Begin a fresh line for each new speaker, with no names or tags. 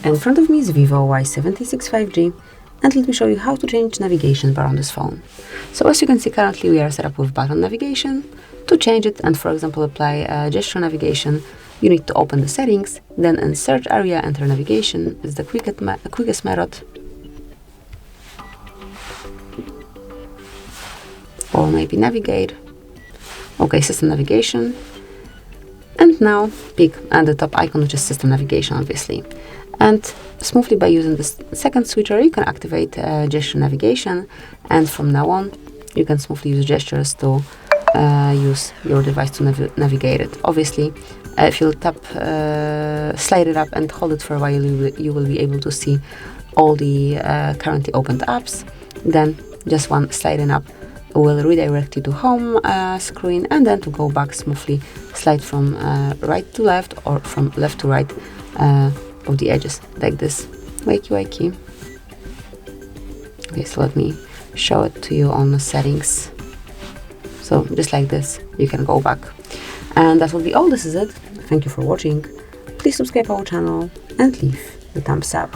In front of me is Vivo Y76 5G, and let me show you how to change navigation bar on this phone. So as you can see, currently we are set up with button navigation. To change it and, for example, apply gesture navigation, you need to open the settings, then in search area enter navigation. It's the quickest method. Or maybe navigate. Okay, system navigation. And now pick the top icon, which is system navigation, obviously. And smoothly by using this second switcher, you can activate gesture navigation. And from now on, you can smoothly use gestures to use your device to navigate it. Obviously, if you tap, slide it up and hold it for a while, you will be able to see all the currently opened apps. Then just one sliding up will redirect you to home screen, and then to go back smoothly, slide from right to left or from left to right of the edges, like this. Wakey. Okay, so let me show it to you on the settings. So just like this, you can go back. And that will be all. This is it. Thank you for watching. Please subscribe our channel and leave the thumbs up.